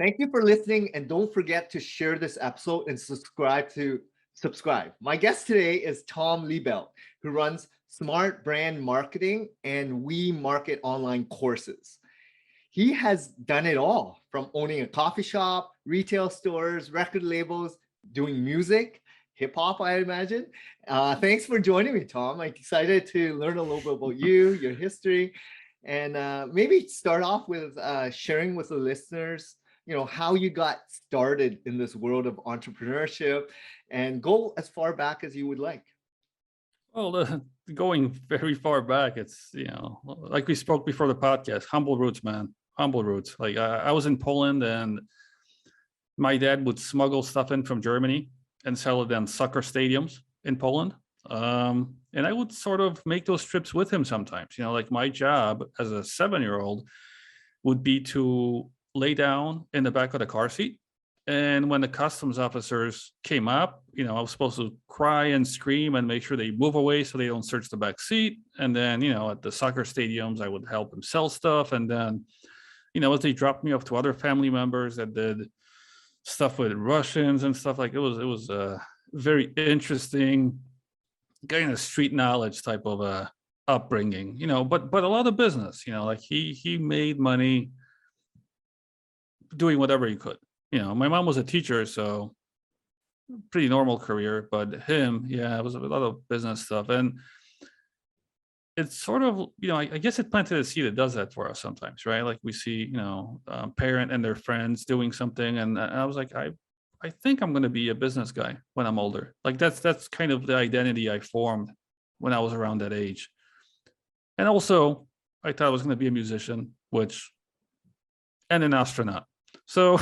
Thank you for listening, and don't forget to share this episode and subscribe. My guest today is Tom Libelt, who runs Smart Brand Marketing and We Market online courses. He has done it all, from owning a coffee shop, retail stores, record labels, doing music, hip hop, I imagine. Thanks for joining me, Tom. I'm excited to learn a little bit about you, your history, and maybe start off with sharing with the listeners, how you got started in this world of entrepreneurship, and go as far back as you would like. Well, going very far back, it's, like we spoke before the podcast, humble roots, man. Humble roots. Like I was in Poland, and my dad would smuggle stuff in from Germany and sell it in soccer stadiums in Poland. And I would sort of make those trips with him sometimes. Like my job as a 7-year-old would be to lay down in the back of the car seat. And when the customs officers came up, I was supposed to cry and scream and make sure they move away so they don't search the back seat. And then, at the soccer stadiums, I would help them sell stuff. And then, as they dropped me off to other family members that did stuff with Russians and stuff, like it was a very interesting kind of street knowledge type of upbringing, but a lot of business, like he made money doing whatever he could. My mom was a teacher, so pretty normal career, but him, it was a lot of business stuff. And it's sort of, I guess it planted a seed that does that for us sometimes, right? Like we see, parent and their friends doing something. And I was like, I think I'm going to be a business guy when I'm older. Like that's kind of the identity I formed when I was around that age. And also I thought I was going to be a musician, and an astronaut. So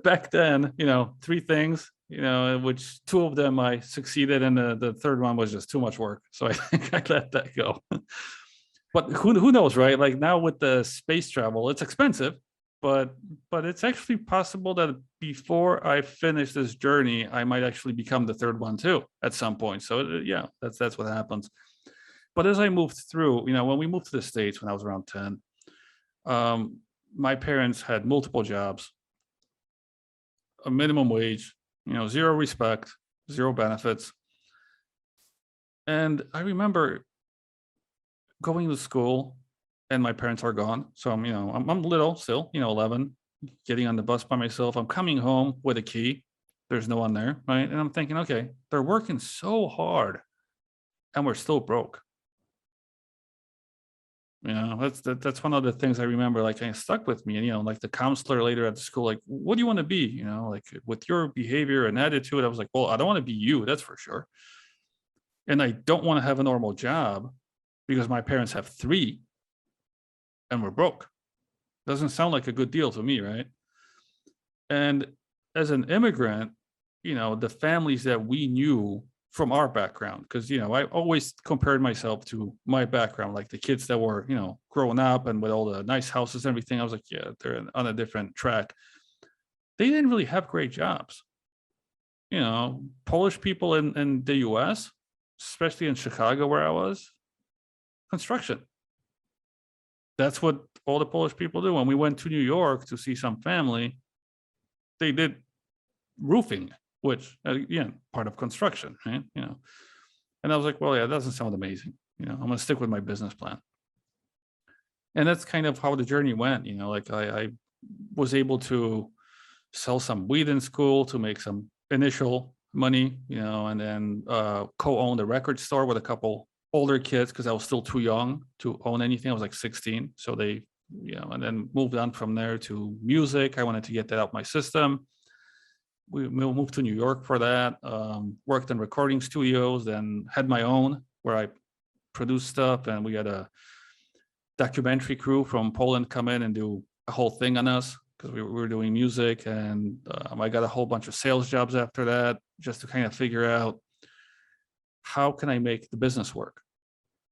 back then, 3 things, which 2 of them I succeeded, and the third one was just too much work. So I think I let that go. But who knows, right? Like now with the space travel, it's expensive, but it's actually possible that before I finish this journey, I might actually become the third one too at some point. So that's what happens. But as I moved through, when we moved to the States when I was around 10, my parents had multiple jobs, a minimum wage, 0 respect, 0 benefits. And I remember going to school and my parents are gone. So I'm little still, 11, getting on the bus by myself. I'm coming home with a key. There's no one there, right? And I'm thinking, okay, they're working so hard and we're still broke. That's one of the things I remember, like, kind of stuck with me. And, like the counselor later at the school, like, what do you want to be? Like with your behavior and attitude, I was like, well, I don't want to be you, that's for sure. And I don't want to have a normal job because my parents have 3 and we're broke. Doesn't sound like a good deal to me, right? And as an immigrant, the families that we knew from our background, because I always compared myself to my background, like the kids that were growing up and with all the nice houses and everything. I was like, yeah, they're on a different track. They didn't really have great jobs. Polish people in the US, especially in Chicago where I was, construction. That's what all the Polish people do. When we went to New York to see some family, they did roofing, which again, part of construction, right? And I was like, well, yeah, it doesn't sound amazing. I'm going to stick with my business plan. And that's kind of how the journey went. Like I was able to sell some weed in school to make some initial money, and then co-owned a record store with a couple older kids because I was still too young to own anything. I was like 16. So they, and then moved on from there to music. I wanted to get that out my system. We moved to New York for that, worked in recording studios, then had my own where I produced stuff. And we had a documentary crew from Poland come in and do a whole thing on us because we were doing music. And I got a whole bunch of sales jobs after that just to kind of figure out how can I make the business work?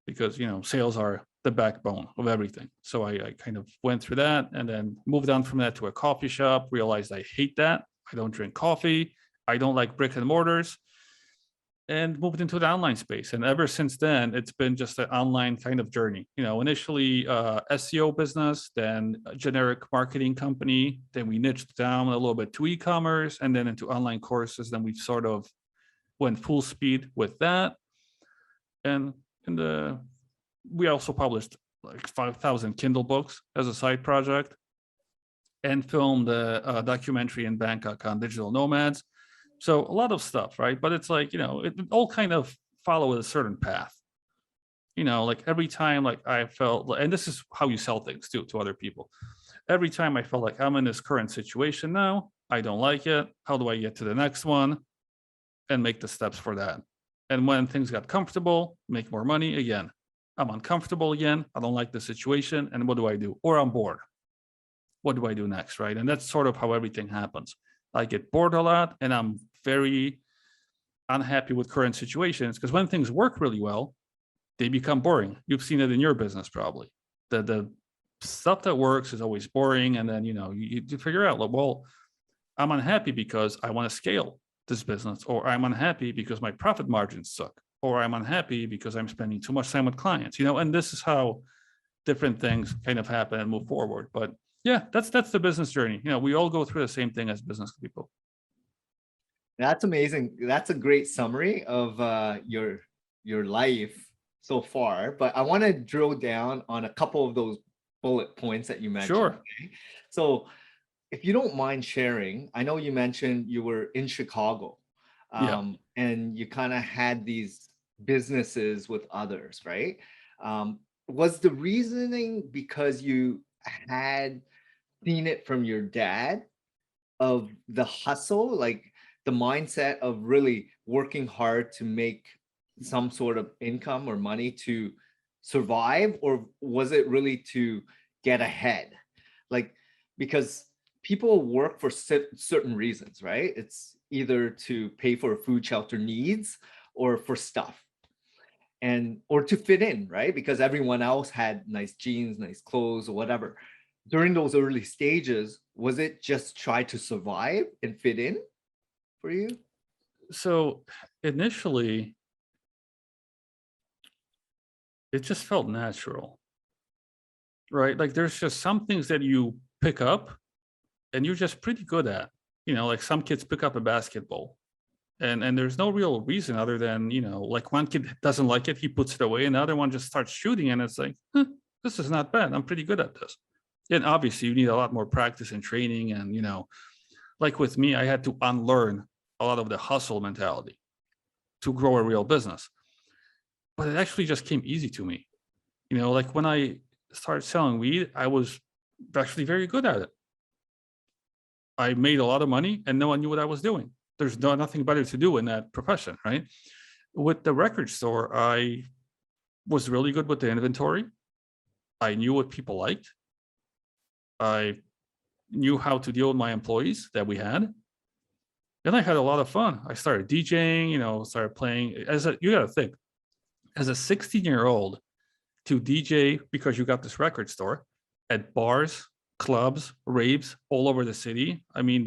Because, sales are the backbone of everything. So I kind of went through that and then moved on from that to a coffee shop, realized I hate that. I don't drink coffee. I don't like brick and mortars. and moved into the online space. And ever since then, it's been just an online kind of journey. Initially SEO business, then a generic marketing company. Then we niched down a little bit to e-commerce and then into online courses. Then we sort of went full speed with that. And we also published like 5,000 Kindle books as a side project and filmed a documentary in Bangkok on digital nomads. So a lot of stuff, right? But it's like, it all kind of follow a certain path. Like every time like I felt, and this is how you sell things too to other people. Every time I felt like I'm in this current situation now, I don't like it. How do I get to the next one? And make the steps for that. And when things got comfortable, make more money again. I'm uncomfortable again. I don't like the situation. And what do I do? Or I'm bored. What do I do next, right? And that's sort of how everything happens. I get bored a lot and I'm very unhappy with current situations because when things work really well, they become boring. You've seen it in your business probably. The stuff that works is always boring. And then, you figure out, like, well, I'm unhappy because I want to scale this business, or I'm unhappy because my profit margins suck, or I'm unhappy because I'm spending too much time with clients, and this is how different things kind of happen and move forward. But yeah, that's the business journey. We all go through the same thing as business people. That's amazing. That's a great summary of your life so far. But I want to drill down on a couple of those bullet points that you mentioned. Sure. Okay? So if you don't mind sharing, I know you mentioned you were in Chicago, and you kind of had these businesses with others, right? Was the reasoning because you had seen it from your dad of the hustle, like the mindset of really working hard to make some sort of income or money to survive, or was it really to get ahead? Like, because people work for certain reasons, right? It's either to pay for food, shelter needs, or for stuff, and or to fit in, right? Because everyone else had nice jeans, nice clothes, or whatever. During those early stages, was it just try to survive and fit in for you? So initially, it just felt natural, right? Like there's just some things that you pick up and you're just pretty good at. Like some kids pick up a basketball and there's no real reason other than, like one kid doesn't like it, he puts it away, and the other one just starts shooting, and it's like, this is not bad. I'm pretty good at this. And obviously you need a lot more practice and training. And, like with me, I had to unlearn a lot of the hustle mentality to grow a real business. But it actually just came easy to me. Like when I started selling weed, I was actually very good at it. I made a lot of money and no one knew what I was doing. There's nothing better to do in that profession, right? With the record store, I was really good with the inventory. I knew what people liked. I knew how to deal with my employees that we had. And I had a lot of fun. I started DJing, started playing. You got to think, as a 16-year-old to DJ because you got this record store at bars, clubs, raves all over the city. I mean,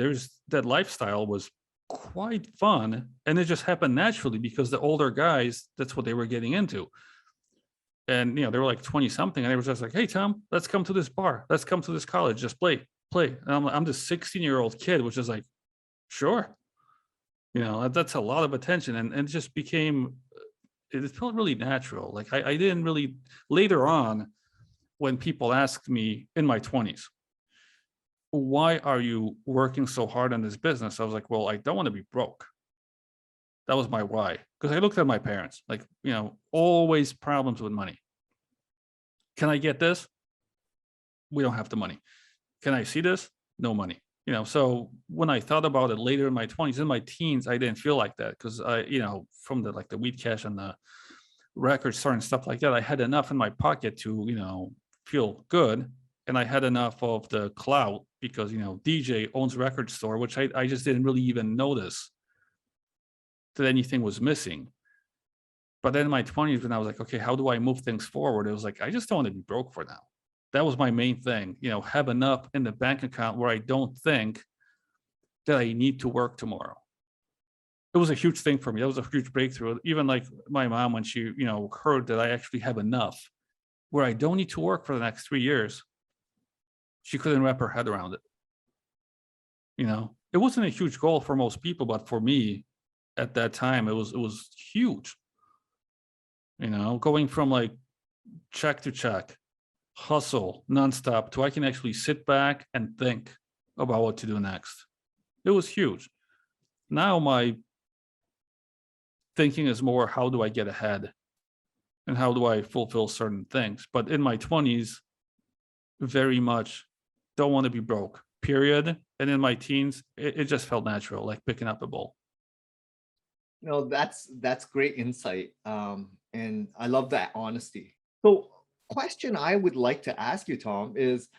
that lifestyle was quite fun. And it just happened naturally because the older guys, that's what they were getting into. And, they were like 20 something. And they were just like, hey, Tom, let's come to this bar. Let's come to this college. Just play. And I'm this 16-year-old kid, which is like, sure. That's a lot of attention. And it just became, it felt really natural. Like I didn't really, later on, when people asked me in my 20s, why are you working so hard on this business? I was like, well, I don't want to be broke. That was my why. Because I looked at my parents, like, always problems with money. Can I get this? We don't have the money. Can I see this? No money. So when I thought about it later in my 20s, in my teens, I didn't feel like that because I, from the weed cash and the record store and stuff like that, I had enough in my pocket to, feel good. And I had enough of the clout because, DJ owns record store, which I just didn't really even notice that anything was missing. But then in my 20s, when I was like, okay, how do I move things forward? It was like, I just don't want to be broke for now. That was my main thing, have enough in the bank account where I don't think that I need to work tomorrow. it was a huge thing for me. That was a huge breakthrough. Even like my mom, when she, heard that I actually have enough where I don't need to work for the next 3 years, she couldn't wrap her head around it. It wasn't a huge goal for most people, but for me at that time, it was huge. Going from like check to check, hustle nonstop to I can actually sit back and think about what to do next. It was huge. Now my thinking is more, how do I get ahead and how do I fulfill certain things? But in my 20s, very much don't want to be broke, period. And in my teens, it just felt natural, like picking up a ball. No, that's great insight. And I love that honesty. So question I would like to ask you, Tom, is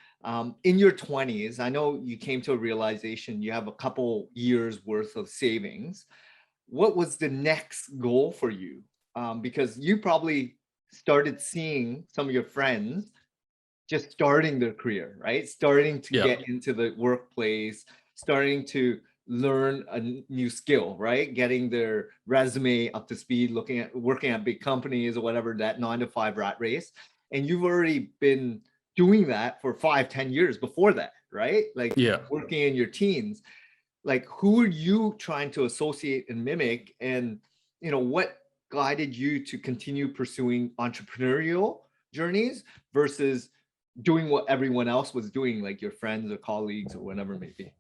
in your 20s, I know you came to a realization you have a couple years worth of savings. What was the next goal for you? Because you probably started seeing some of your friends just starting their career, right? Starting to get into the workplace, starting to learn a new skill, right? Getting their resume up to speed, working at big companies or whatever, that 9-to-5 rat race. And you've already been doing that for 5-10 years before that, right? Like working in your teens. Like, who are you trying to associate and mimic? And, what guided you to continue pursuing entrepreneurial journeys versus doing what everyone else was doing, like your friends or colleagues or whatever it may be?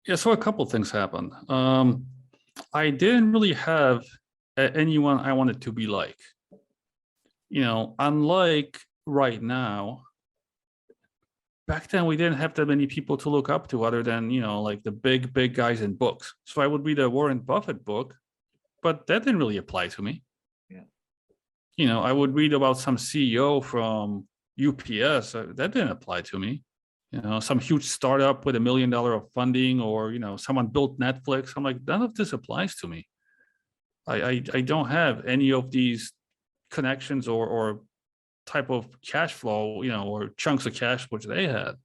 Yeah, so a couple of things happened. I didn't really have anyone I wanted to be like. Unlike right now, back then we didn't have that many people to look up to other than, like the big guys in books. So I would read a Warren Buffett book, but that didn't really apply to me. Yeah. I would read about some CEO from UPS. That didn't apply to me. Some huge startup with $1 million of funding, or, someone built Netflix. I'm like, none of this applies to me. I don't have any of these connections or type of cash flow, or chunks of cash, which they had.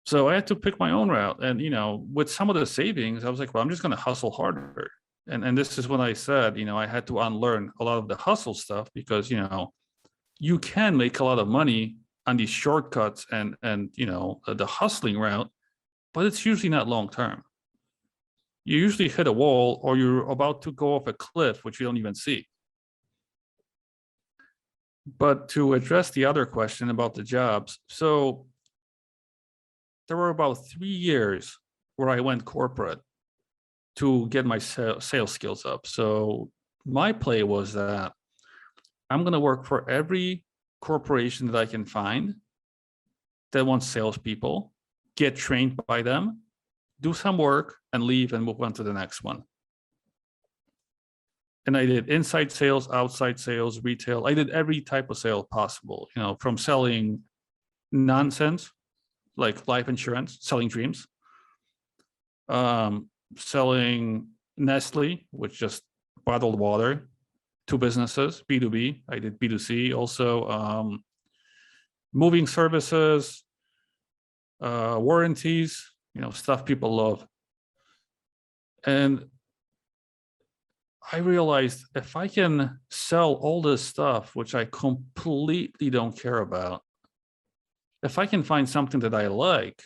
So I had to pick my own route. And, with some of the savings, I was like, well, I'm just going to hustle harder. And this is when I said, I had to unlearn a lot of the hustle stuff because, you can make a lot of money on these shortcuts and the hustling route, but it's usually not long term. You usually hit a wall or you're about to go off a cliff, which you don't even see. But to address the other question about the jobs, so there were about 3 years where I went corporate to get my sales skills up. So my play was that I'm going to work for every corporation that I can find that wants salespeople, get trained by them, do some work, and leave and move on to the next one. And I did inside sales, outside sales, retail. I did every type of sale possible, from selling nonsense, like life insurance, selling dreams, selling Nestle, which just bottled water, to businesses, B2B. I did B2C also, moving services, warranties, stuff people love. And I realized if I can sell all this stuff, which I completely don't care about, if I can find something that I like,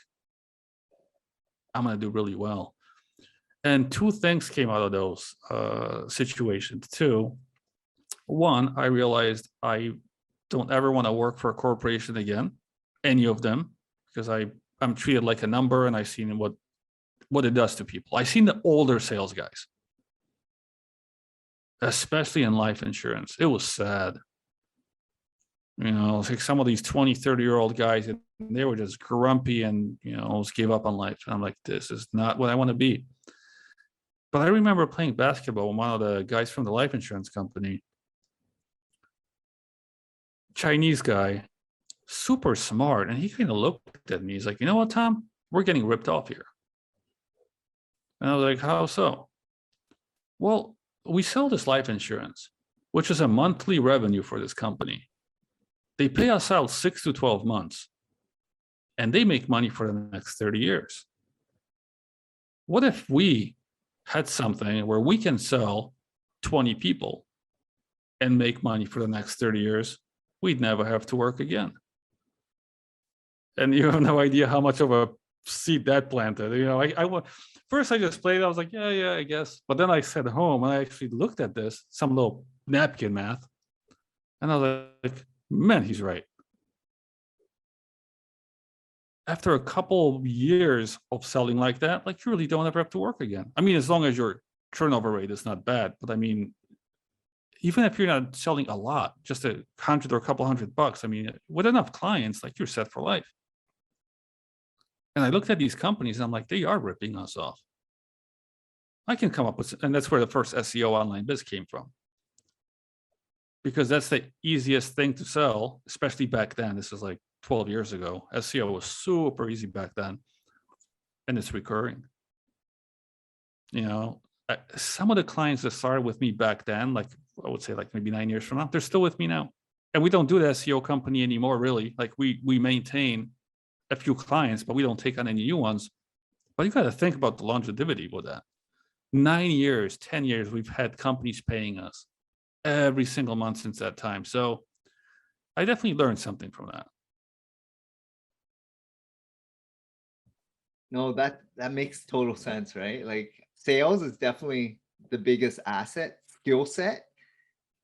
I'm going to do really well. And 2 things came out of those situations too. One, I realized I don't ever want to work for a corporation again, any of them, because I'm treated like a number, and I've seen what it does to people. I've seen the older sales guys, especially in life insurance. It was sad. It's like some of these 20, 30-year-old guys, and they were just grumpy and, almost gave up on life. And I'm like, this is not what I want to be. But I remember playing basketball with one of the guys from the life insurance company. Chinese guy, super smart. And he kind of looked at me. He's like, you know what, Tom? We're getting ripped off here. And I was like, how so? Well, we sell this life insurance, which is a monthly revenue for this company. They pay us out 6 to 12 months, and they make money for the next 30 years. What if we had something where we can sell 20 people and make money for the next 30 years, we'd never have to work again. And you have no idea how much of a seed that planted. First I just played, I was like, yeah, I guess. But then I sat home and I actually looked at this, some little napkin math. And I was like, man, he's right. After a couple of years of selling like that, like you really don't ever have to work again. I mean, as long as your turnover rate is not bad. But I mean, even if you're not selling a lot, just $100 or a couple $100, I mean, with enough clients, like you're set for life. And I looked at these companies and I'm like, they are ripping us off. I can come up with, and that's where the first SEO online biz came from. Because that's the easiest thing to sell, especially back then. This is like 12 years ago. SEO was super easy back then. And it's recurring. Some of the clients that started with me back then, like I would say like maybe 9 years from now, they're still with me now. And we don't do the SEO company anymore, really. Like we maintain a few clients, but we don't take on any new ones. But you got to think about the longevity with that. 9 years, 10 years, we've had companies paying us every single month since that time. So I definitely learned something from that. No, that makes total sense, right? Like sales is definitely the biggest asset, skill set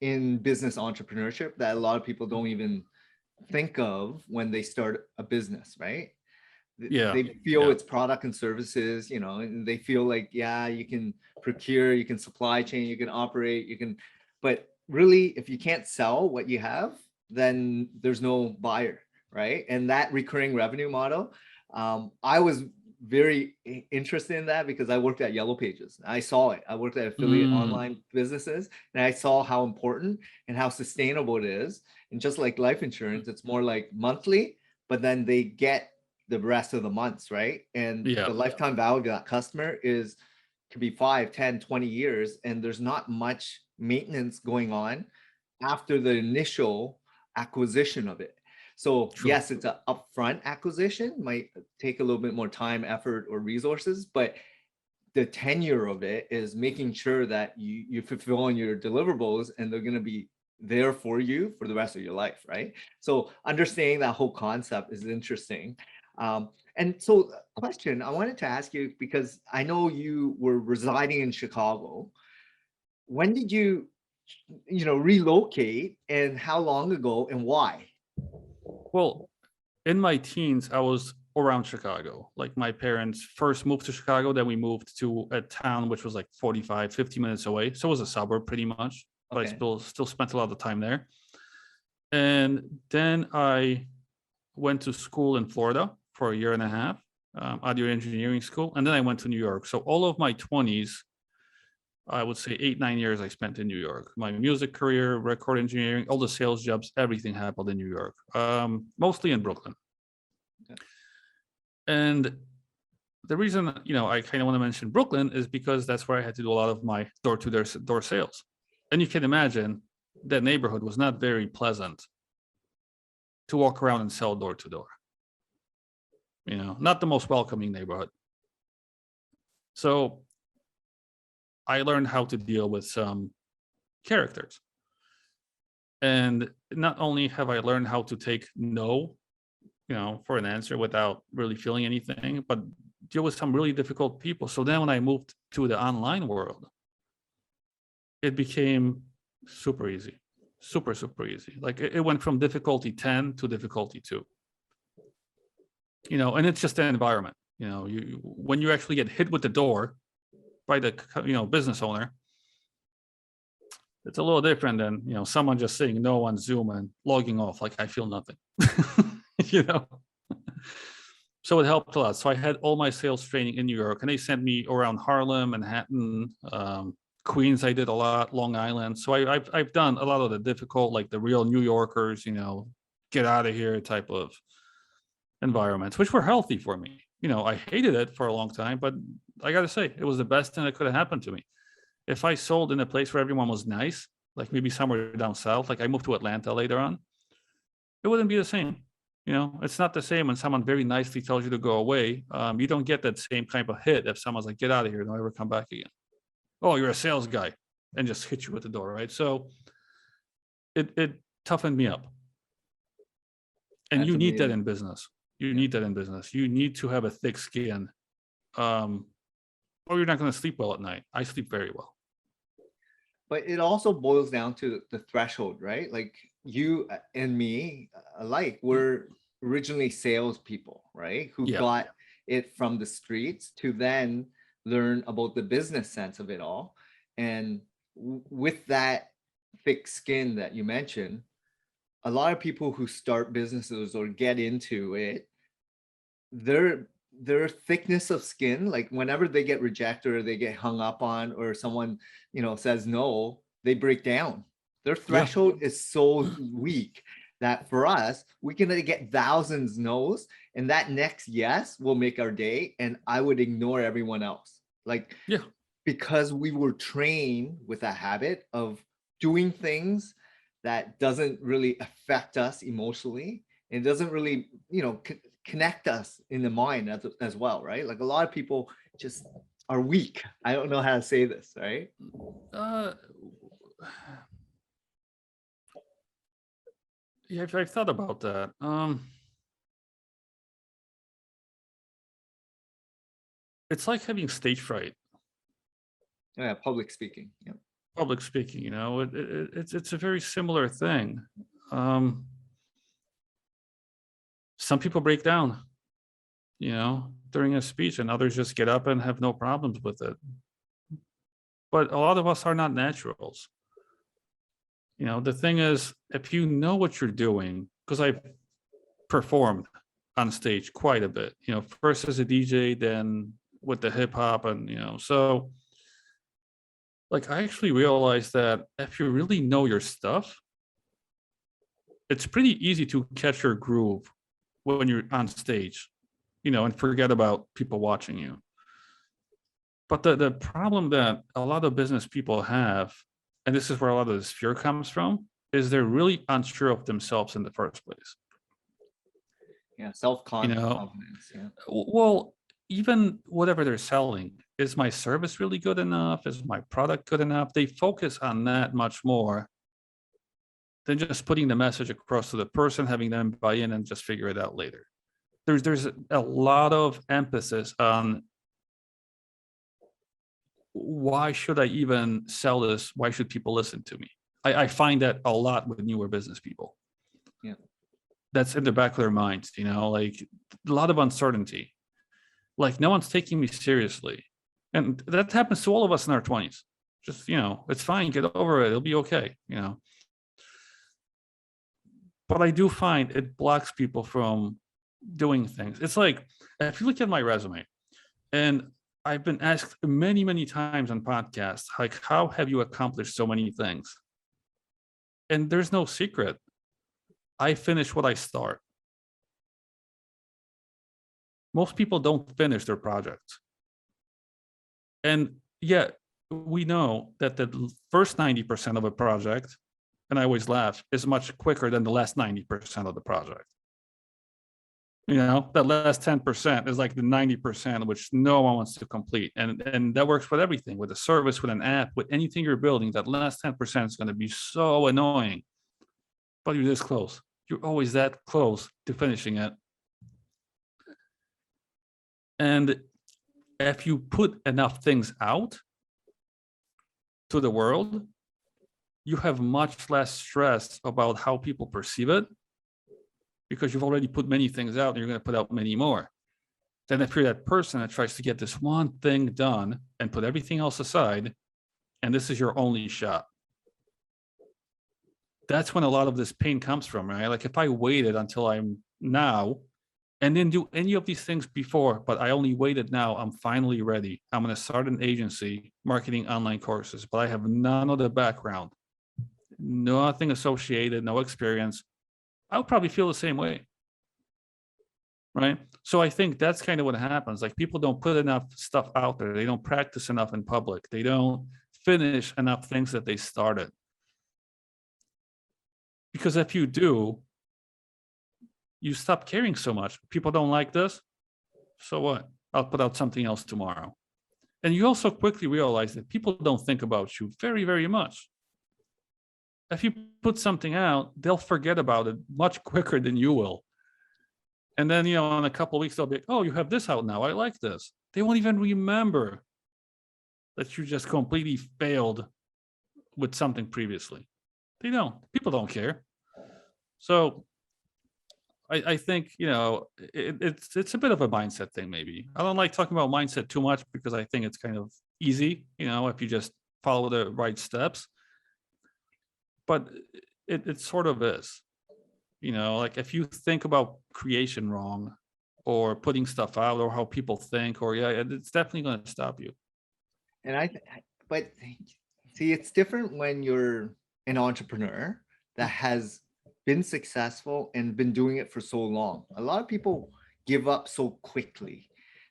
in business entrepreneurship that a lot of people don't even think of when they start a business, right? Yeah. They feel Yeah. it's product and services, and they feel like, yeah, you can procure, you can supply chain, you can operate, but really, if you can't sell what you have, then there's no buyer, right? And that recurring revenue model, I was very interested in that because I worked at Yellow Pages. I saw it. I worked at affiliate online businesses, and I saw how important and how sustainable it is. And just like life insurance, it's more like monthly, but then they get the rest of the months, right? And the lifetime value of that customer could be 5, 10, 20 years, and there's not much maintenance going on after the initial acquisition of it. So yes, it's an upfront acquisition, might take a little bit more time, effort, or resources, but the tenure of it is making sure that you fulfill on your deliverables, and they're going to be there for you for the rest of your life, right? So understanding that whole concept is interesting. And so question I wanted to ask you, because I know you were residing in Chicago. When did you relocate, and how long ago, and why? Well, in my teens, I was around Chicago. Like my parents first moved to Chicago, then we moved to a town which was like 45, 50 minutes away. So it was a suburb pretty much, but I still spent a lot of time there. And then I went to school in Florida for a year and a half, audio engineering school. And then I went to New York. So all of my 20s, I would say 8, 9 years I spent in New York. My music career, record engineering, all the sales jobs, everything happened in New York, mostly in Brooklyn. Okay. And the reason, I kind of want to mention Brooklyn is because that's where I had to do a lot of my door sales. And you can imagine that neighborhood was not very pleasant to walk around and sell door to door. Not the most welcoming neighborhood. So I learned how to deal with some characters. And not only have I learned how to take no, for an answer without really feeling anything, but deal with some really difficult people. So then when I moved to the online world, it became super easy, super easy. Like it went from difficulty 10 to difficulty 2. And it's just an environment. When you actually get hit with the door by the business owner, it's a little different than someone just saying no on Zoom and logging off like I feel nothing. So it helped a lot. So I had all my sales training in New York, and they sent me around Harlem, Manhattan, Queens. I did a lot, Long Island. So I've done a lot of the difficult, like the real New Yorkers, get out of here type of environments, which were healthy for me. I hated it for a long time, but I got to say, it was the best thing that could have happened to me. If I sold in a place where everyone was nice, like maybe somewhere down south, like I moved to Atlanta later on, it wouldn't be the same. It's not the same when someone very nicely tells you to go away. You don't get that same type of hit if someone's like, get out of here, don't ever come back again. oh, you're a sales guy, and just hit you with the door, right? So it toughened me up. And That's you need that amazing. in business. You Yeah. need that in business. You need to have a thick skin, or you're not going to sleep well at night. I sleep very well. But it also boils down to the threshold, right? Like you and me alike, we're originally salespeople, right? Who Yeah. got it from the streets to then learn about the business sense of it all. And with that thick skin that you mentioned, a lot of people who start businesses or get into it, their thickness of skin, like whenever they get rejected or they get hung up on, or someone, says no, they break down. Their Yeah. threshold is so weak that for us, we can get thousands no's, and that next yes will make our day. And I would ignore everyone else. Like, Yeah. because we were trained with a habit of doing things that doesn't really affect us emotionally. It doesn't really, connect us in the mind as well, right? Like a lot of people just are weak. I don't know how to say this, right? Yeah, I've thought about that. It's like having stage fright, Yeah, public speaking. Yeah. public speaking. It's a very similar thing. Um, some people break down, during a speech, and others just get up and have no problems with it. But a lot of us are not naturals. The thing is, if you know what you're doing, because I've performed on stage quite a bit, first as a DJ, then with the hip hop, and so like I actually realized that if you really know your stuff, it's pretty easy to catch your groove when you're on stage, and forget about people watching you. But the problem that a lot of business people have, and this is where a lot of this fear comes from, is they're really unsure of themselves in the first place. Yeah, self-confidence. Yeah. Well, even whatever they're selling, is my service really good enough? Is my product good enough? They focus on that much more than just putting the message across to the person, having them buy in and just figure it out later. There's a lot of emphasis on why should I even sell this? Why should people listen to me? I find that a lot with newer business people. Yeah. That's in the back of their minds, like a lot of uncertainty. Like no one's taking me seriously. And that happens to all of us in our 20s. Just, it's fine, get over it, it'll be okay, But I do find it blocks people from doing things. It's like, if you look at my resume, and I've been asked many, many times on podcasts, like, how have you accomplished so many things? And there's no secret. I finish what I start. Most people don't finish their projects. And yet we know that the first 90% of a project, and I always laugh, is much quicker than the last 90% of the project. That last 10% is like the 90%, which no one wants to complete. And that works with everything, with a service, with an app, with anything you're building. That last 10% is going to be so annoying. But you're this close. You're always that close to finishing it. And if you put enough things out to the world, you have much less stress about how people perceive it, because you've already put many things out and you're going to put out many more. Then if you're that person that tries to get this one thing done and put everything else aside, and this is your only shot, that's when a lot of this pain comes from, right? Like if I waited until I'm now and didn't do any of these things before, but I only waited now, I'm finally ready. I'm going to start an agency marketing online courses, but I have none of the background, nothing associated, no experience. I would probably feel the same way. Right. So I think that's kind of what happens. Like people don't put enough stuff out there. They don't practice enough in public. They don't finish enough things that they started. Because if you do, you stop caring so much. People don't like this. So what? I'll put out something else tomorrow. And you also quickly realize that people don't think about you very, very much. If you put something out, they'll forget about it much quicker than you will. And then, in a couple of weeks, they'll be, oh, you have this out now. I like this. They won't even remember that you just completely failed with something previously. They don't. People don't care. So I think, it's a bit of a mindset thing, maybe. I don't like talking about mindset too much because I think it's kind of easy, if you just follow the right steps. But it sort of is. Like if you think about creation wrong or putting stuff out or how people think, or it's definitely going to stop you. And but see, it's different when you're an entrepreneur that has been successful and been doing it for so long. A lot of people give up so quickly.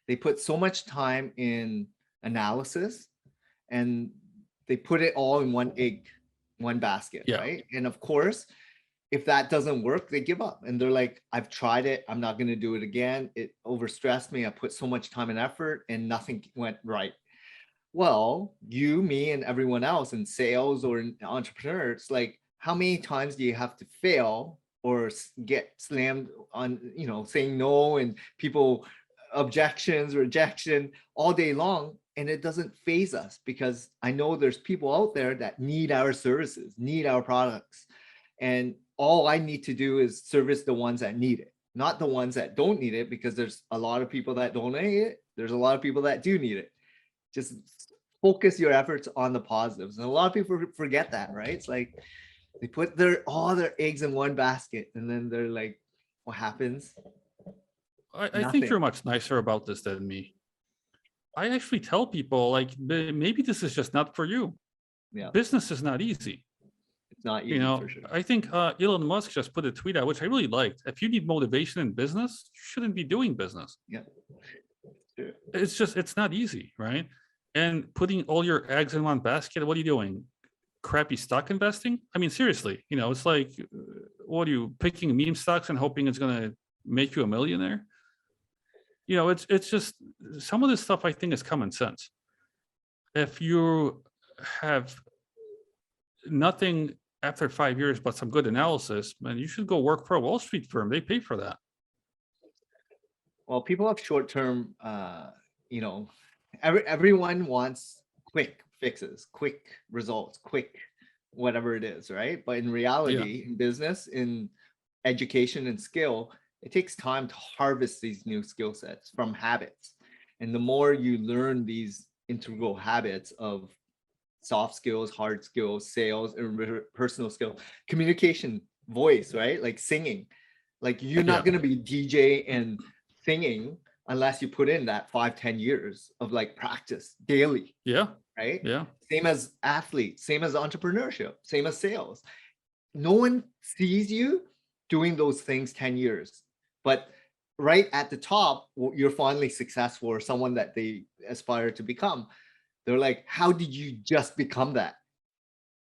They put so much time in analysis and they put it all in one basket, right? And of course, if that doesn't work, they give up and they're like, I've tried it. I'm not going to do it again. It overstressed me. I put so much time and effort and nothing went right. Well, you, me, and everyone else in sales or in entrepreneurs, like, how many times do you have to fail or get slammed on, saying no and people objections, rejection all day long, and it doesn't faze us because I know there's people out there that need our services, need our products, and all I need to do is service the ones that need it, not the ones that don't need it, because there's a lot of people that don't need it. There's a lot of people that do need it. Just focus your efforts on the positives. And a lot of people forget that, right? It's like they put all their eggs in one basket and then they're like, what happens? I think you're much nicer about this than me. I actually tell people, like, maybe this is just not for you. Yeah. Business is not easy. It's not easy, for sure. I think Elon Musk just put a tweet out, which I really liked. If you need motivation in business, you shouldn't be doing business. Yeah. Sure. It's not easy, right? And putting all your eggs in one basket, what are you doing? Crappy stock investing? I mean, seriously, it's like, what are you, picking meme stocks and hoping it's going to make you a millionaire? It's just, some of this stuff I think is common sense. If you have nothing after 5 years but some good analysis, man, you should go work for a Wall Street firm. They pay for that. Well, people have short-term, everyone wants quick fixes, quick results, quick whatever it is, right? But in reality, in business, in education and skill, it takes time to harvest these new skill sets from habits. And the more you learn these integral habits of soft skills, hard skills, sales, and personal skills, communication, voice, right? Like singing, like you're not going to be DJ and singing unless you put in that 5-10 years of like practice daily. Yeah. Right. Yeah. Same as athletes, same as entrepreneurship, same as sales. No one sees you doing those things 10 years, but right at the top, you're finally successful or someone that they aspire to become. They're like, how did you just become that?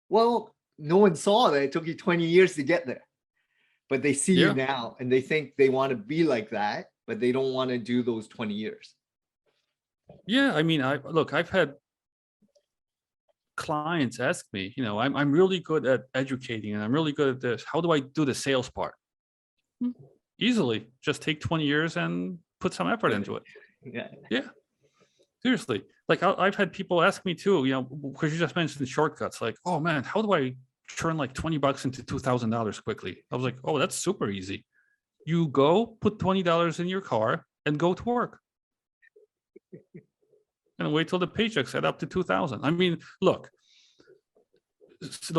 Well, no one saw that it took you 20 years to get there, but they see you now and they think they want to be like that, but they don't want to do those 20 years. Yeah. I mean, I've had clients ask me, I'm really good at educating and I'm really good at this. How do I do the sales part? Easily. Just take 20 years and put some effort into it. Yeah. Seriously. Like I've had people ask me too, because you just mentioned shortcuts, like, oh man, how do I turn like $20 into $2,000 quickly? I was like, oh, that's super easy. You go put $20 in your car and go to work. And wait till the paychecks add up to 2,000. I mean, look,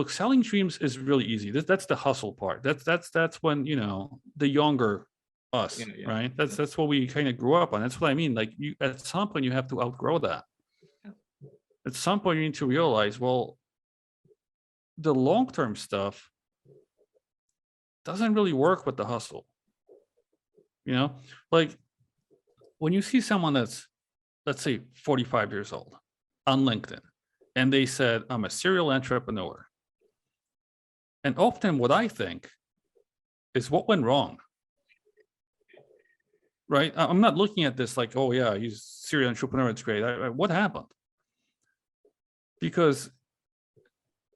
selling dreams is really easy. That's the hustle part. That's when, the younger us, right? That's what we kind of grew up on. That's what I mean. Like at some point you have to outgrow that. At some point you need to realize, well, the long-term stuff doesn't really work with the hustle. Like when you see someone that's, let's say 45 years old on LinkedIn, and they said, I'm a serial entrepreneur. And often what I think is what went wrong? right? I'm not looking at this like, oh yeah, he's a serial entrepreneur, it's great. What happened? Because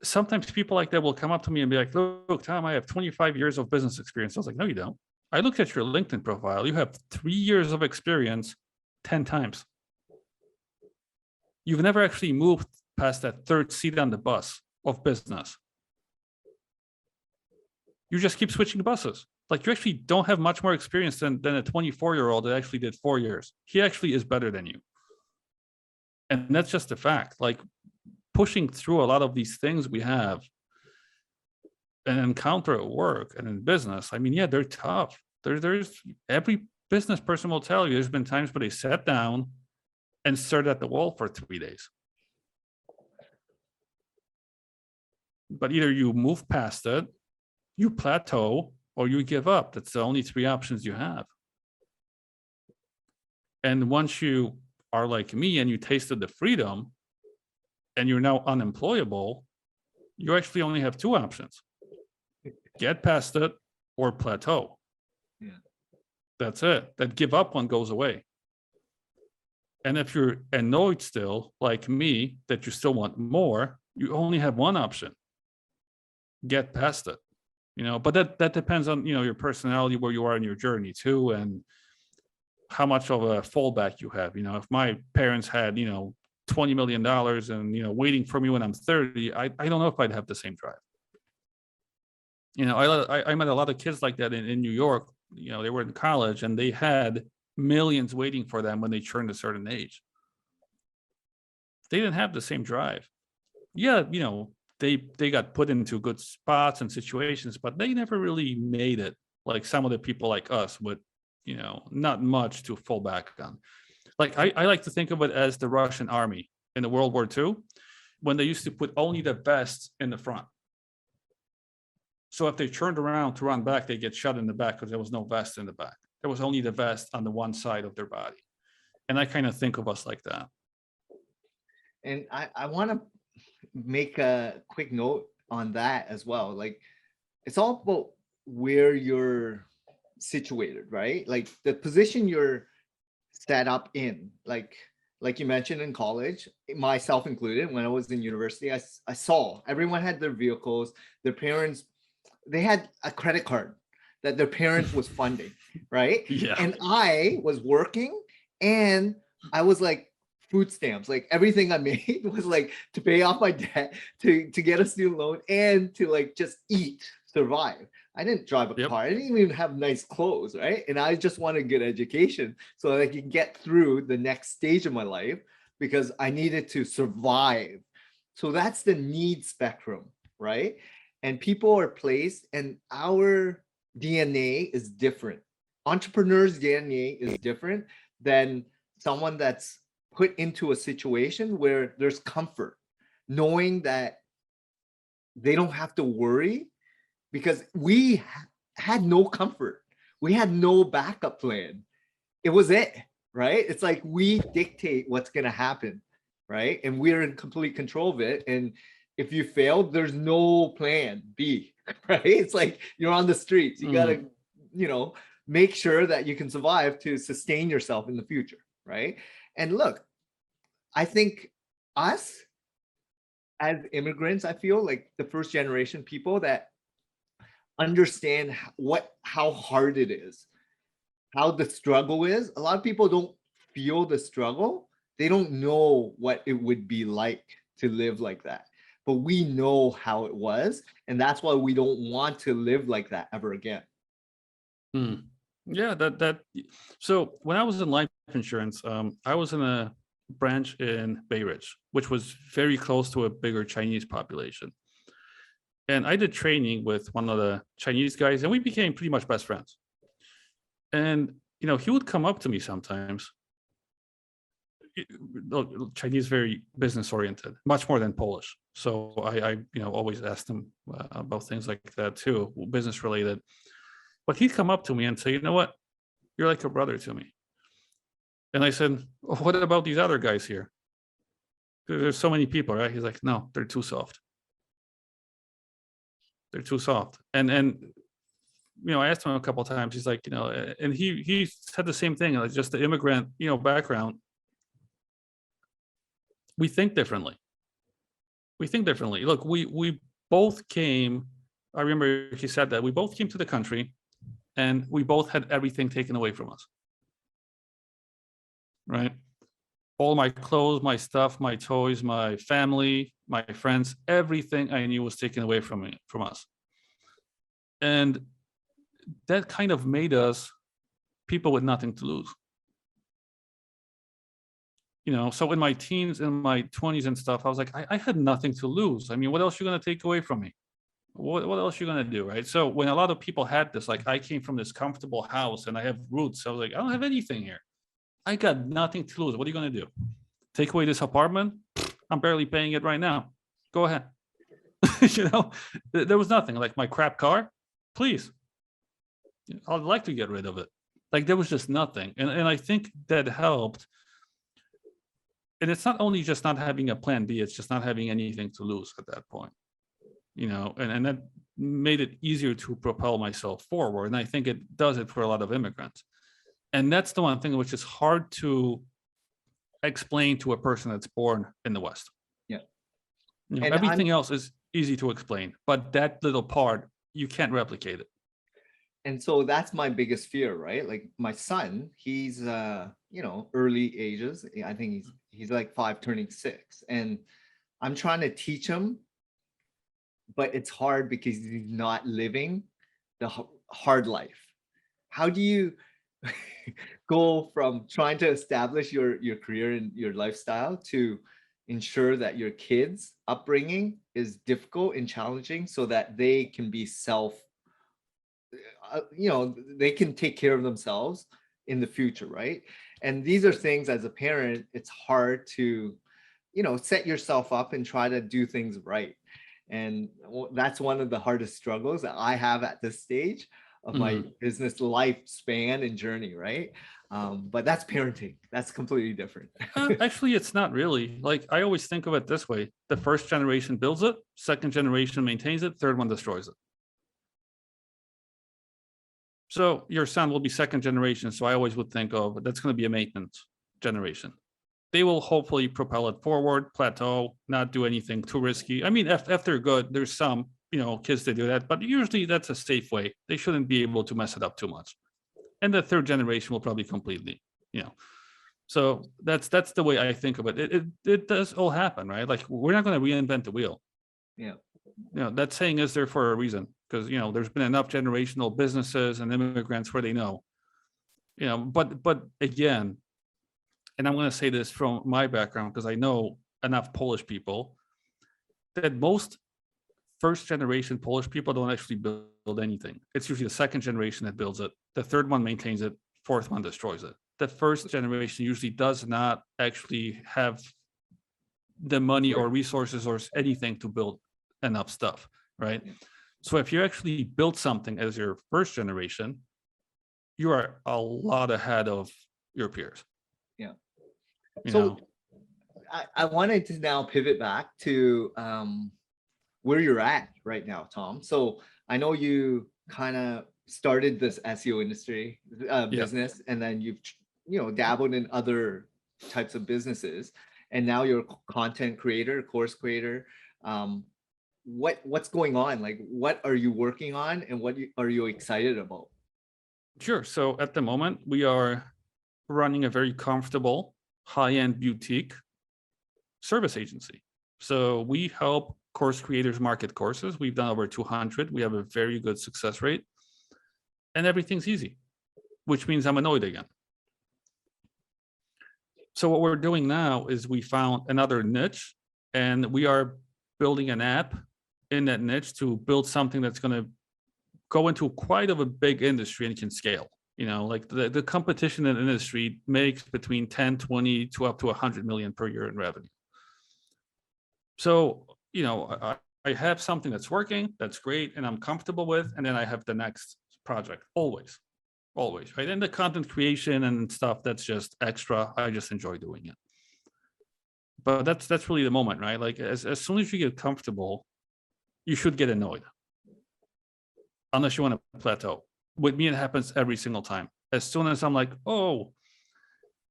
sometimes people like that will come up to me and be like, look, Tom, I have 25 years of business experience. I was like, no, you don't. I looked at your LinkedIn profile. You have 3 years of experience 10 times. You've never actually moved past that third seat on the bus of business. You just keep switching buses. Like, you actually don't have much more experience than a 24-year-old that actually did 4 years. He actually is better than you. And that's just a fact. Like, pushing through a lot of these things we have and encounter at work and in business, I mean, yeah, they're tough. There's every business person will tell you there's been times where they sat down and stared at the wall for 3 days. But either you move past it, you plateau, or you give up. That's the only 3 options you have. And once you are like me and you tasted the freedom and you're now unemployable, you actually only have 2 options: get past it or plateau. Yeah. That's it. That give up one goes away. And if you're annoyed still, like me, that you still want more, you only have 1 option: get past it. But that depends on, your personality, where you are in your journey too, and how much of a fallback you have. If my parents had, $20 million and, waiting for me when I'm 30, I don't know if I'd have the same drive. I met a lot of kids like that in New York. They were in college and they had millions waiting for them when they turned a certain age. They didn't have the same drive. Yeah, they got put into good spots and situations, but they never really made it like some of the people like us with, not much to fall back on. Like, I like to think of it as the Russian army in the World War II, when they used to put only the best in the front. So if they turned around to run back, they get shot in the back because there was no vest in the back. There was only the vest on the one side of their body. And I kind of think of us like that. And I want to make a quick note on that as well. Like, it's all about where you're situated, right? Like, the position you're set up in, like you mentioned in college, myself included, when I was in university, I saw everyone had their vehicles, their parents, they had a credit card that their parents was funding, right? Yeah. And I was working and I was like, food stamps, like everything I made was like to pay off my debt, to get a student loan, and to like just eat, survive. I didn't drive a car. I didn't even have nice clothes, right? And I just wanted good education so that I could get through the next stage of my life, because I needed to survive. So that's the need spectrum, right? And people are placed, and our DNA is different. Entrepreneurs' DNA is different than someone that's put into a situation where there's comfort, knowing that they don't have to worry, because we had no comfort. We had no backup plan. It was it, right? It's like we dictate what's going to happen, right? And we're in complete control of it. And if you fail, there's no plan B, right? It's like you're on the streets. You got to, make sure that you can survive to sustain yourself in the future, right? And look, I think us as immigrants, I feel like the first generation people that understand how hard it is, how the struggle is. A lot of people don't feel the struggle. They don't know what it would be like to live like that. But we know how it was, and that's why we don't want to live like that ever again. Yeah, so when I was in life insurance, I was in a branch in Bay Ridge, which was very close to a bigger Chinese population. And I did training with one of the Chinese guys, and we became pretty much best friends. And, he would come up to me sometimes. Chinese, very business oriented, much more than Polish. So I always asked him about things like that too, business related. But he'd come up to me and say, you know what? You're like a brother to me. And I said, what about these other guys here? There's so many people, right? He's like, no, they're too soft. They're too soft. And I asked him a couple of times, he's like, and he said the same thing, like just the immigrant, background. We think differently. Look, we both came, I remember he said that we both came to the country and we both had everything taken away from us. Right? All my clothes, my stuff, my toys, my family, my friends, everything I knew was taken away from us. And that kind of made us people with nothing to lose. So in my teens, in my 20s and stuff, I was like, I had nothing to lose. I mean, what else are you going to take away from me? What else are you going to do, right? So when a lot of people had this, like I came from this comfortable house and I have roots, I was like, I don't have anything here. I got nothing to lose. What are you going to do? Take away this apartment? I'm barely paying it right now. Go ahead. There was nothing. Like my crap car, please. I'd like to get rid of it. Like there was just nothing. And I think that helped. And it's not only just not having a plan B, it's just not having anything to lose at that point. And that made it easier to propel myself forward. And I think it does it for a lot of immigrants. And that's the one thing which is hard to explain to a person that's born in the West. Yeah. And everything else is easy to explain, but that little part, you can't replicate it. And so that's my biggest fear, right? Like my son, he's early ages. I think he's like 5 turning 6. And I'm trying to teach him, but it's hard because he's not living the hard life. How do you go from trying to establish your career and your lifestyle to ensure that your kids' upbringing is difficult and challenging so that they can be they can take care of themselves in the future, right? And these are things as a parent, it's hard to, set yourself up and try to do things right. And that's one of the hardest struggles that I have at this stage of my business lifespan and journey, right? But that's parenting. That's completely different. Actually, it's not really. Like I always think of it this way. The first generation builds it, second generation maintains it, third one destroys it. So your son will be second generation. So I always would think of that's going to be a maintenance generation. They will hopefully propel it forward, plateau, not do anything too risky. I mean, if they're good, there's some, kids that do that, but usually that's a safe way. They shouldn't be able to mess it up too much. And the third generation will probably completely, So that's the way I think of it. It does all happen, right? Like we're not going to reinvent the wheel. Yeah. That saying is there for a reason. Because there's been enough generational businesses and immigrants where they know, but again, and I'm going to say this from my background because I know enough Polish people that most first generation Polish people don't actually build anything. It's usually the second generation that builds it. The third one maintains it. Fourth one destroys it. The first generation usually does not actually have the money or resources or anything to build enough stuff, right? So if you actually build something as your first generation, you are a lot ahead of your peers. Yeah. So I wanted to now pivot back to where you're at right now, Tom. So I know you kind of started this SEO industry business, and then you've dabbled in other types of businesses, and now you're a content creator, course creator. What's going on? Like, what are you working on and what are you excited about? Sure. So at the moment, we are running a very comfortable high-end boutique service agency. So we help course creators market courses. We've done over 200. We have a very good success rate and everything's easy, which means I'm annoyed again. So what we're doing now is we found another niche and we are building an app in that niche to build something that's going to go into quite of a big industry and can scale. Like the competition in the industry makes between 10, 20 to up to 100 million per year in revenue. So, I have something that's working, that's great, and I'm comfortable with, and then I have the next project always, right? And the content creation and stuff, that's just extra. I just enjoy doing it. But that's really the moment, right? Like as soon as you get comfortable, you should get annoyed. Unless you want to plateau. with me, it happens every single time. As soon as I'm like, oh,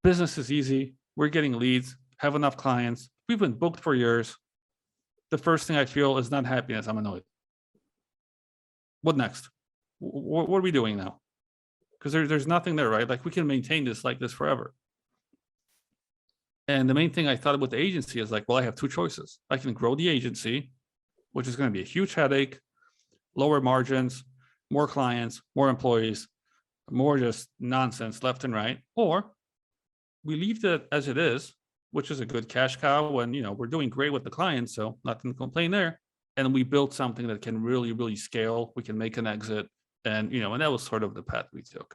business is easy, we're getting leads, have enough clients, we've been booked for years, the first thing I feel is not happiness. I'm annoyed. What next? What are we doing now? Because there's nothing there, right? Like we can maintain this like this forever. And the main thing I thought with the agency is like, well, I have two choices. I can grow the agency, which is going to be a huge headache, lower margins, more clients, more employees, more just nonsense left and right. Or we leave it as it is, which is a good cash cow when, we're doing great with the clients. So nothing to complain there. And we build something that can really, really scale. We can make an exit. And, and that was sort of the path we took.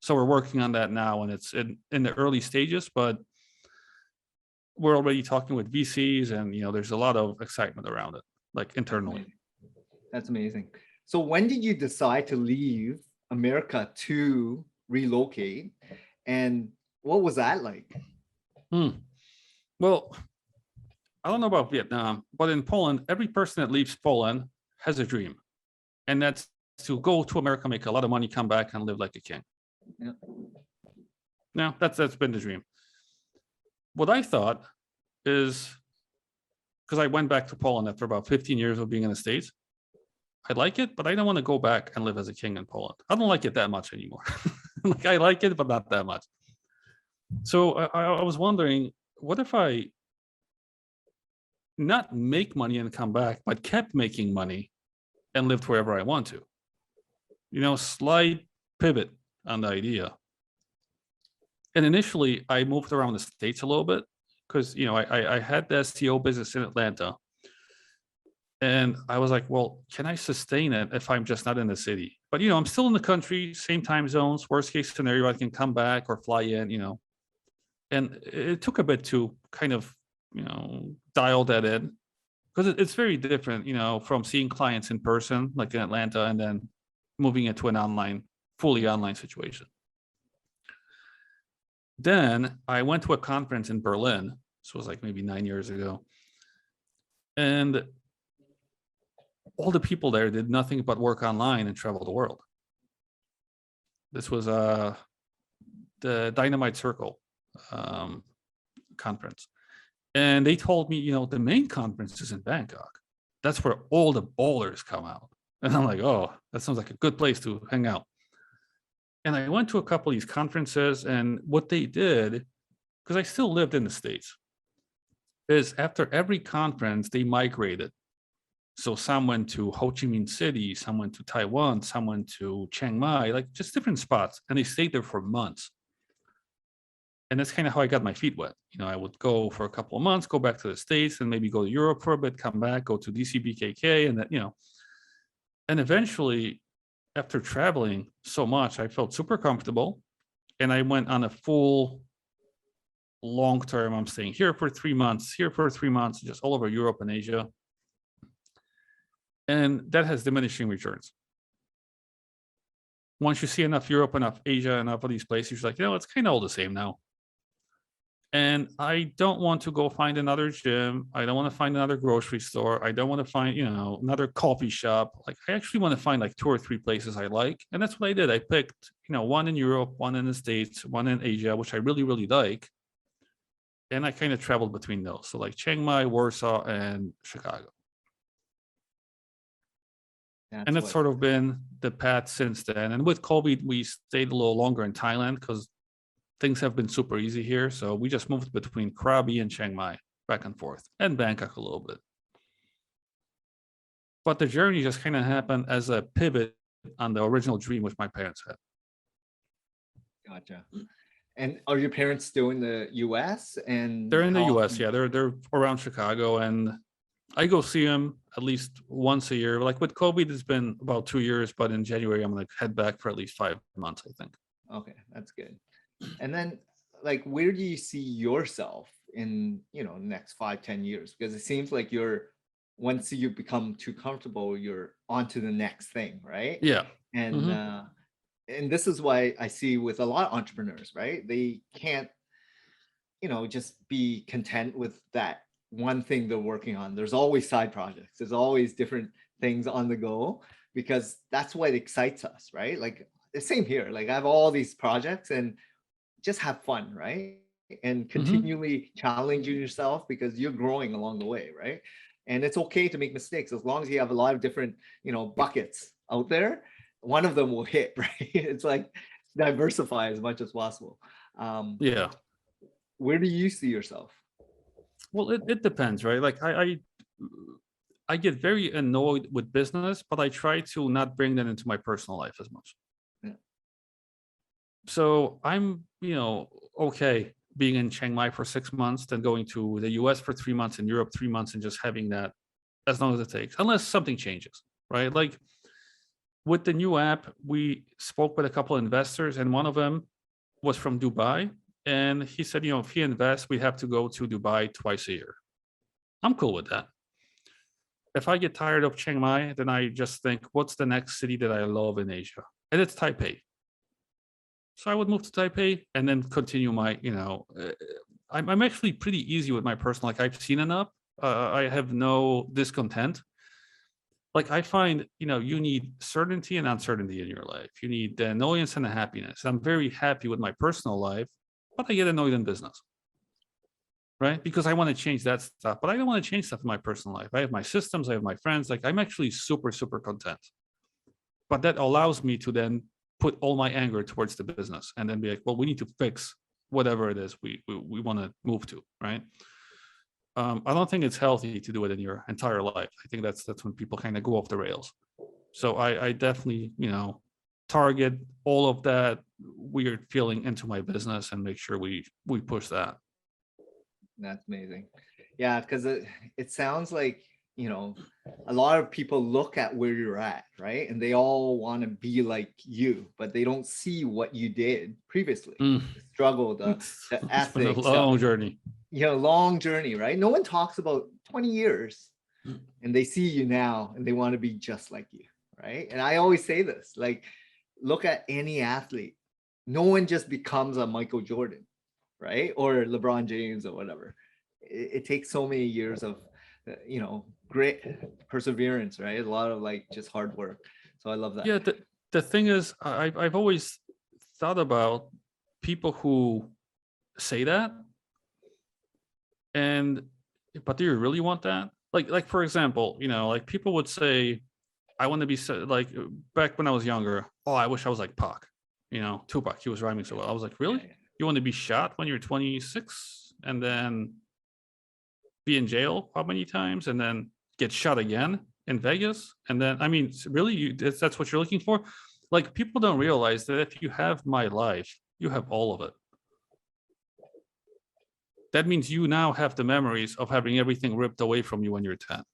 So we're working on that now, and it's in the early stages, but we're already talking with VCs, and there's a lot of excitement around it, like internally. That's amazing. So when did you decide to leave America to relocate, and what was that like? Well, I don't know about Vietnam, but in Poland, every person that leaves Poland has a dream, and that's to go to America, make a lot of money, come back, and live like a king. Yeah. No, that's been the dream. What I thought is, because I went back to Poland after about 15 years of being in the States, I like it, but I don't want to go back and live as a king in Poland. I don't like it that much anymore. Like I like it, but not that much. So I was wondering, what if I not make money and come back, but kept making money and lived wherever I want to? Slight pivot on the idea. And initially, I moved around the States a little bit because, I had the SEO business in Atlanta. And I was like, well, can I sustain it if I'm just not in the city? But, I'm still in the country, same time zones, worst case scenario, I can come back or fly in, And it took a bit to kind of, dial that in, because it's very different, from seeing clients in person, like in Atlanta, and then moving into an fully online situation. Then I went to a conference in Berlin. This was like maybe 9 years ago. And all the people there did nothing but work online and travel the world. This was the Dynamite Circle conference. And they told me, the main conference is in Bangkok. That's where all the ballers come out. And I'm like, oh, that sounds like a good place to hang out. And I went to a couple of these conferences, and what they did, because I still lived in the States, is after every conference, they migrated. So some went to Ho Chi Minh City, some went to Taiwan, some went to Chiang Mai, like just different spots. And they stayed there for months. And that's kind of how I got my feet wet. I would go for a couple of months, go back to the States, and maybe go to Europe for a bit, come back, go to DCBKK, and then, and eventually, after traveling so much, I felt super comfortable, and I went on a full long term. I'm staying here for 3 months, here for 3 months, just all over Europe and Asia. And that has diminishing returns. Once you see enough Europe, enough Asia, enough of these places, you're like, it's kind of all the same now. And I don't want to go find another gym. I don't want to find another grocery store. I don't want to find, another coffee shop. Like I actually want to find like 2 or 3 places I like. And that's what I did. I picked, one in Europe, one in the States, one in Asia, which I really, really like. And I kind of traveled between those. So like Chiang Mai, Warsaw, and Chicago. And that's sort of been the path since then. And with COVID, we stayed a little longer in Thailand because things have been super easy here. So we just moved between Krabi and Chiang Mai, back and forth, and Bangkok a little bit. But the journey just kind of happened as a pivot on the original dream which my parents had. Gotcha. And are your parents still in the US? And they're in the US, yeah. They're around Chicago, and I go see them at least once a year. Like with COVID, it's been about 2 years, but in January, I'm going to head back for at least 5 months, I think. Okay, that's good. And then like, where do you see yourself in, next 5-10 years? Because it seems like once you become too comfortable, you're on to the next thing, right? Yeah. And, and this is why I see with a lot of entrepreneurs, right? They can't, just be content with that one thing they're working on. There's always side projects. There's always different things on the go, because that's what excites us, right? Like the same here. Like I have all these projects and just have fun, right? And Mhm. continually challenging yourself because you're growing along the way, right? And it's okay to make mistakes as long as you have a lot of different, buckets out there. One of them will hit, right? It's like diversify as much as possible. Um, Yeah. where do you see yourself? Well, it depends, right? Like I get very annoyed with business, but I try to not bring that into my personal life as much. Yeah. So I'm, okay being in Chiang Mai for 6 months, then going to the US for 3 months and Europe 3 months and just having that as long as it takes, unless something changes, right? Like with the new app, we spoke with a couple of investors, and one of them was from Dubai. And he said, if he invests, we have to go to Dubai twice a year. I'm cool with that. If I get tired of Chiang Mai, then I just think, what's the next city that I love in Asia? And it's Taipei. So I would move to Taipei and then continue my, I'm actually pretty easy with my personal, like I've seen enough. I have no discontent. Like I find, you need certainty and uncertainty in your life. You need the annoyance and the happiness. I'm very happy with my personal life, but I get annoyed in business, right? Because I want to change that stuff, but I don't want to change stuff in my personal life. I have my systems, I have my friends. Like I'm actually super, super content. But that allows me to then put all my anger towards the business and then be like, well, we need to fix whatever it is we want to move to, right? I don't think it's healthy to do it in your entire life. I think that's when people kind of go off the rails. So I definitely, target all of that weird feeling into my business and make sure we push that. That's amazing. Yeah, because it sounds like, a lot of people look at where you're at, right? And they all want to be like you, but they don't see what you did previously. Mm. The struggle, the It's been a ethics, long journey. long journey, right? No one talks about 20 years and they see you now and they want to be just like you, right? And I always say this, like, look at any athlete. No one just becomes a Michael Jordan, right? Or LeBron James or whatever. It takes so many years of, great perseverance, right? A lot of like just hard work. So I love that. Yeah, the thing is, I've always thought about people who say that, but do you really want that? Like for example, like people would say, I want to be like back when I was younger. Oh, I wish I was like Pac, Tupac. He was rhyming so well. I was like, really? Yeah. You want to be shot when you're 26 and then be in jail how many times and then get shot again in Vegas? And then, I mean, really, that's what you're looking for? Like, people don't realize that if you have my life, you have all of it. That means you now have the memories of having everything ripped away from you when you're 10.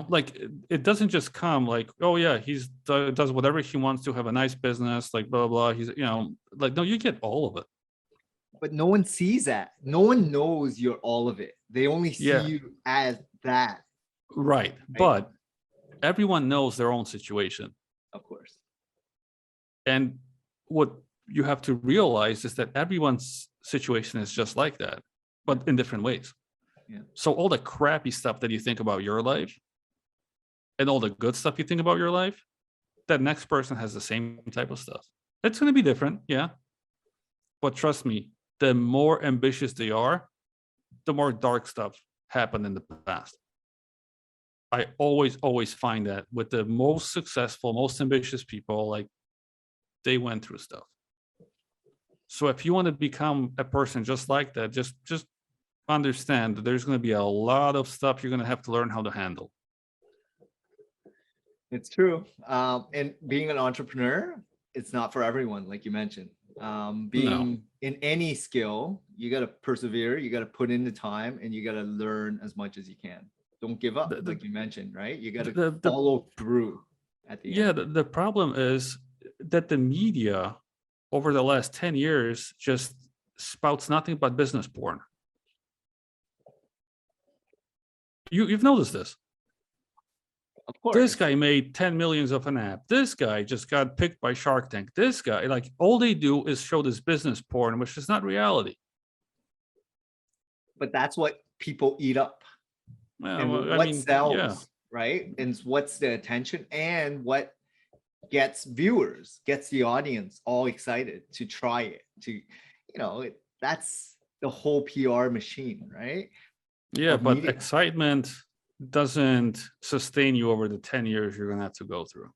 Like it doesn't just come like, oh yeah, he's does whatever he wants to have a nice business, like blah, blah, he's, like, no, you get all of it. But no one sees that. No one knows you're all of it. They only see Yeah. you as that. Right. But everyone knows their own situation. Of course. And what you have to realize is that everyone's situation is just like that, but in different ways. Yeah. So all the crappy stuff that you think about your life and all the good stuff you think about your life, that next person has the same type of stuff. It's going to be different. Yeah. But trust me, the more ambitious they are, the more dark stuff happened in the past. I always find that with the most successful, most ambitious people, like they went through stuff. So if you want to become a person just like that, just understand that there's going to be a lot of stuff you're going to have to learn how to handle. It's true. And being an entrepreneur, it's not for everyone, like you mentioned. Being in any skill, you got to persevere, you got to put in the time, and you got to learn as much as you can. Don't give up, like you mentioned, right? You got to follow through at the end. Yeah, the problem is that the media over the last 10 years just spouts nothing but business porn. You've noticed this. Of course. This guy made 10 millions of an app. This guy just got picked by Shark Tank. This guy, like, all they do is show this business porn, which is not reality. But that's what people eat up. Well, and I what mean, sells, yeah. right? And what's the attention and what gets viewers, gets the audience all excited to try it, to, that's the whole PR machine, right? Yeah, Of but media. excitement doesn't sustain you over the 10 years you're gonna have to go through.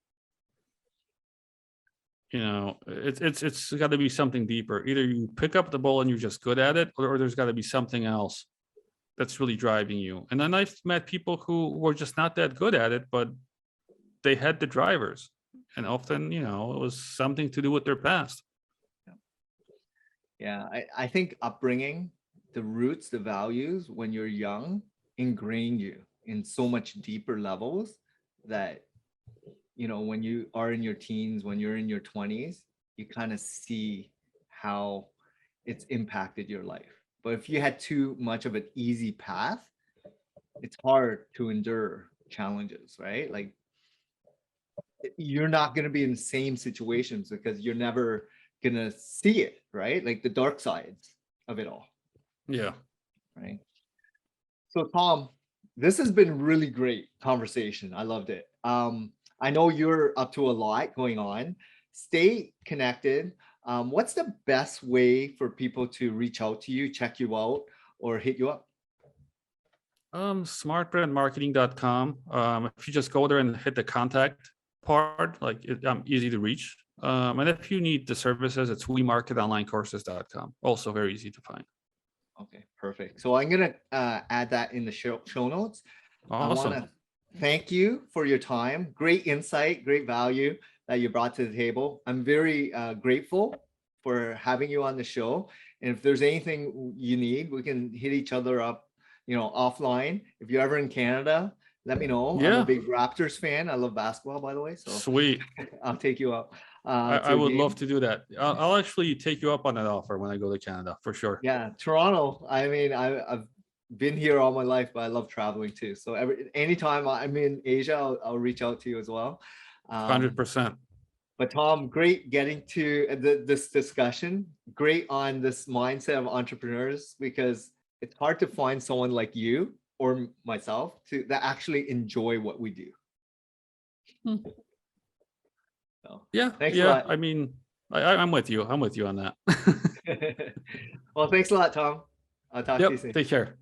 It's got to be something deeper. Either you pick up the ball and you're just good at it, or there's got to be something else that's really driving you. And then I've met people who were just not that good at it, but they had the drivers, and often, it was something to do with their past. Yeah, I think upbringing, the roots, the values when you're young ingrain you in so much deeper levels that, when you are in your teens, when you're in your 20s, you kind of see how it's impacted your life. But if you had too much of an easy path, it's hard to endure challenges, right? Like you're not going to be in the same situations because you're never going to see it, right? Like the dark sides of it all. Yeah. Right. So Tom, this has been really great conversation. I loved it. I know you're up to a lot going on. Stay connected. What's the best way for people to reach out to you, check you out, or hit you up? Smartbrandmarketing.com. If you just go there and hit the contact part, I'm easy to reach. And if you need the services, it's wemarketonlinecourses.com. Also very easy to find. Okay, perfect. So I'm gonna add that in the show notes. Awesome. I want to thank you for your time. Great insight, great value that you brought to the table. I'm very grateful for having you on the show. And if there's anything you need, we can hit each other up, offline. If you're ever in Canada, let me know. Yeah. I'm a big Raptors fan. I love basketball, by the way. So sweet. I'll take you up. I would love to do that. I'll actually take you up on that offer when I go to Canada, for sure. Yeah, Toronto. I mean, I've been here all my life, but I love traveling too. So anytime I'm in Asia, I'll reach out to you as well. 100%. But Tom, great getting to this discussion. Great on this mindset of entrepreneurs, because it's hard to find someone like you or myself that actually enjoy what we do. So, yeah. Thanks a lot. I mean, I'm with you. I'm with you on that. Well, thanks a lot, Tom. I'll talk to you soon. Take care.